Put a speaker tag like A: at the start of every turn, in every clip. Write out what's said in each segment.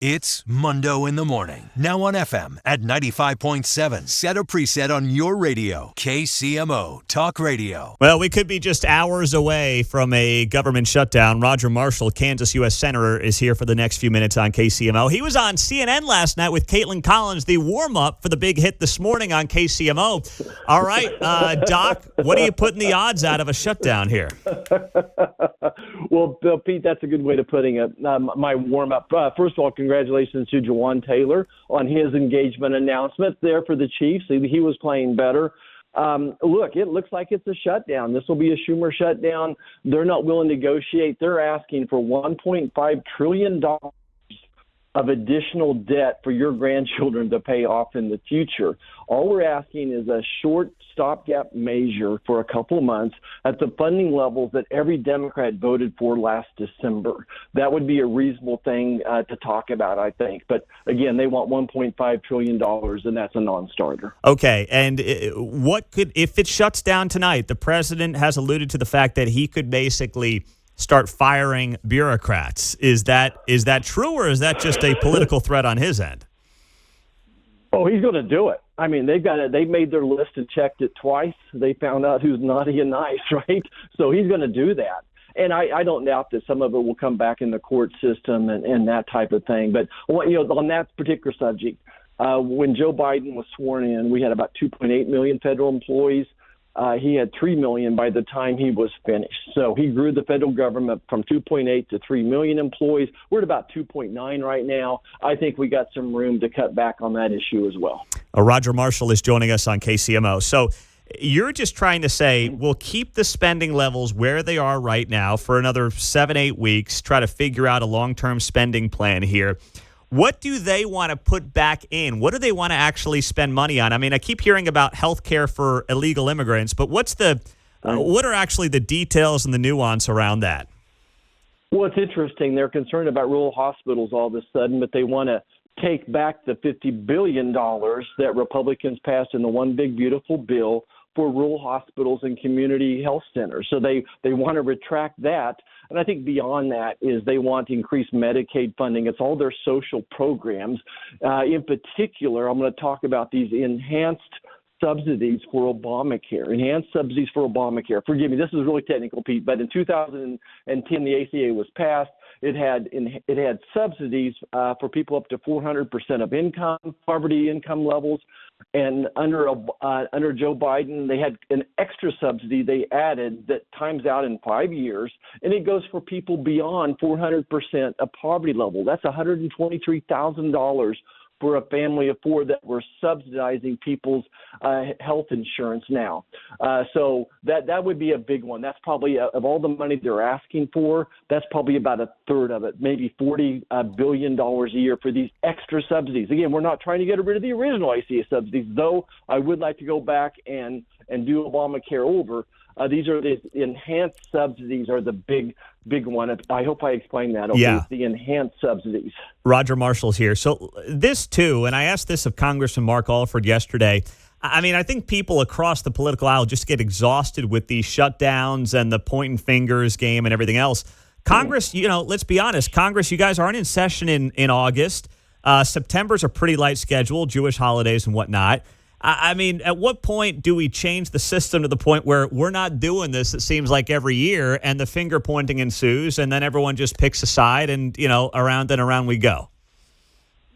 A: It's Mundo in the Morning. Now on FM at 95.7. Set a preset on your radio. KCMO Talk Radio.
B: Well, we could be just hours away from a government shutdown. Roger Marshall, Kansas U.S. Senator, is here for the next few minutes on KCMO. He was on CNN last night with Caitlin Collins, the warm-up for the big hit this morning on KCMO. All right, Doc, what are you putting the odds out of a shutdown here?
C: Well, Bill, Pete, that's a good way of putting it. My warm-up, first of all, congratulations to Jawan Taylor on his engagement announcement there for the Chiefs. He was playing better. Look, it looks like it's a shutdown. This will be a Schumer shutdown. They're not willing to negotiate. They're asking for $1.5 trillion of additional debt for your grandchildren to pay off in the future. All we're asking is a short stopgap measure for a couple of months at the funding levels that every Democrat voted for last December. That would be a reasonable thing to talk about, I think. But again, they want $1.5 trillion, and that's a non-starter.
B: Okay, and what could, if it shuts down tonight, the president has alluded to the fact that he could basically start firing bureaucrats. Is that true, or is that just a political threat on his end?
C: Oh, he's going to do it. I mean, they've made their list and checked it twice. They found out who's naughty and nice, right? So he's going to do that. And I don't doubt that some of it will come back in the court system and that type of thing. But, on that particular subject, when Joe Biden was sworn in, we had about 2.8 million federal employees. He had 3 million by the time he was finished. So he grew the federal government from 2.8 to 3 million employees. We're at about 2.9 right now. I think we got some room to cut back on that issue as well.
B: Roger Marshall is joining us on KCMO. So you're just trying to say we'll keep the spending levels where they are right now for another 7-8 weeks, try to figure out a long-term spending plan here. What do they want to put back in? What do they want to actually spend money on? I mean, I keep hearing about health care for illegal immigrants, but what are actually the details and the nuance around that?
C: Well, it's interesting. They're concerned about rural hospitals all of a sudden, but they want to take back the $50 billion that Republicans passed in the One Big Beautiful Bill for rural hospitals and community health centers. So they want to retract that. And I think beyond that is they want to increase Medicaid funding. It's all their social programs. In particular, I'm going to talk about these enhanced subsidies for Obamacare. Enhanced subsidies for Obamacare. Forgive me, this is really technical, Pete, but in 2010, the ACA was passed. It had subsidies for people up to 400% of income, poverty income levels. And under Joe Biden, they had an extra subsidy they added that times out in 5 years, and it goes for people beyond 400% of poverty level. That's $123,000 for a family of four that we're subsidizing people's health insurance now. So that would be a big one. That's probably, of all the money they're asking for, that's probably about a third of it, maybe $40 billion a year for these extra subsidies. Again, we're not trying to get rid of the original ACA subsidies, though I would like to go back and do Obamacare over. These are the enhanced subsidies are the big one. I hope I explained that. Okay?
B: Yeah.
C: The enhanced subsidies.
B: Roger Marshall's here. So this too, and I asked this of Congressman Mark Alford yesterday. I mean, I think people across the political aisle just get exhausted with these shutdowns and the pointing fingers game and everything else. Congress, let's be honest. Congress, you guys aren't in session in August. September's a pretty light schedule, Jewish holidays and whatnot. I mean, at what point do we change the system to the point where we're not doing this, it seems like, every year, and the finger pointing ensues, and then everyone just picks a side and, around and around we go?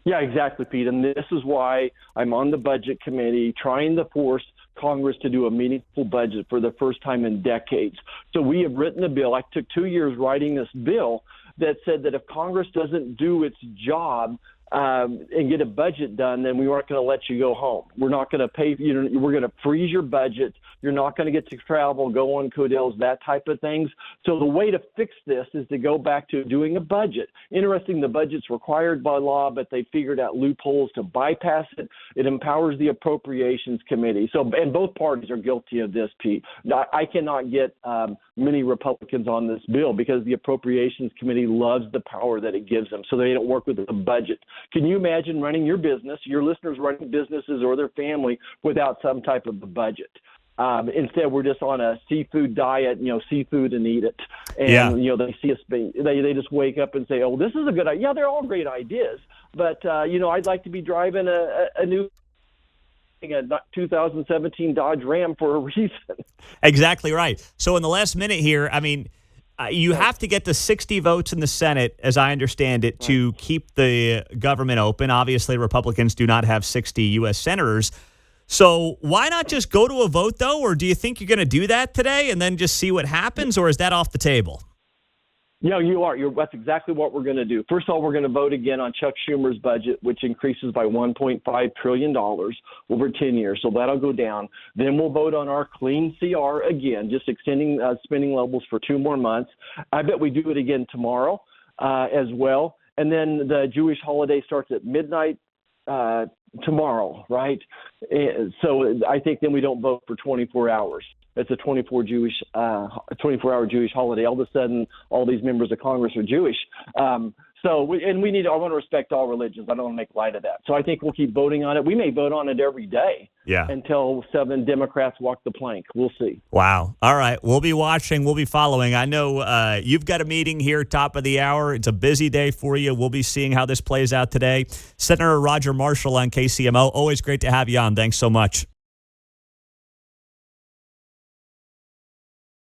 C: Yeah, exactly, Pete. And this is why I'm on the budget committee trying to force Congress to do a meaningful budget for the first time in decades. So we have written a bill. I took 2 years writing this bill that said that if Congress doesn't do its job and get a budget done, then we aren't going to let you go home. We're not going to pay you. We're going to freeze your budget. You're not going to get to travel, go on Codels, that type of things. So the way to fix this is to go back to doing a budget. Interesting, the budget's required by law, but they figured out loopholes to bypass it. It empowers the Appropriations Committee. So, and both parties are guilty of this, Pete. I cannot get many Republicans on this bill because the Appropriations Committee loves the power that it gives them, so they don't work with the budget. Can you imagine running your business, your listeners running businesses or their family without some type of a budget? Instead, we're just on a seafood diet, seafood and eat it. And, they see us, they just wake up and say, oh, this is a good idea. Yeah, they're all great ideas. But, I'd like to be driving a new 2017 Dodge Ram for a reason.
B: Exactly right. So in the last minute here, I mean, you have to get the 60 votes in the Senate, as I understand it, to keep the government open. Obviously, Republicans do not have 60 U.S. senators. So why not just go to a vote, though? Or do you think you're going to do that today and then just see what happens? Or is that off the table?
C: No, you are. That's exactly what we're going to do. First of all, we're going to vote again on Chuck Schumer's budget, which increases by $1.5 trillion over 10 years. So that'll go down. Then we'll vote on our clean CR again, just extending spending levels for 2 more months. I bet we do it again tomorrow as well. And then the Jewish holiday starts at midnight tomorrow, right? So I think then we don't vote for 24 hours. It's a 24-hour Jewish holiday. All of a sudden, all these members of Congress are Jewish. I want to respect all religions. I don't want to make light of that. So I think we'll keep voting on it. We may vote on it every day until 7 Democrats walk the plank. We'll see.
B: Wow. All right. We'll be watching. We'll be following. I know you've got a meeting here, top of the hour. It's a busy day for you. We'll be seeing how this plays out today. Senator Roger Marshall on KCMO. Always great to have you on. Thanks so much.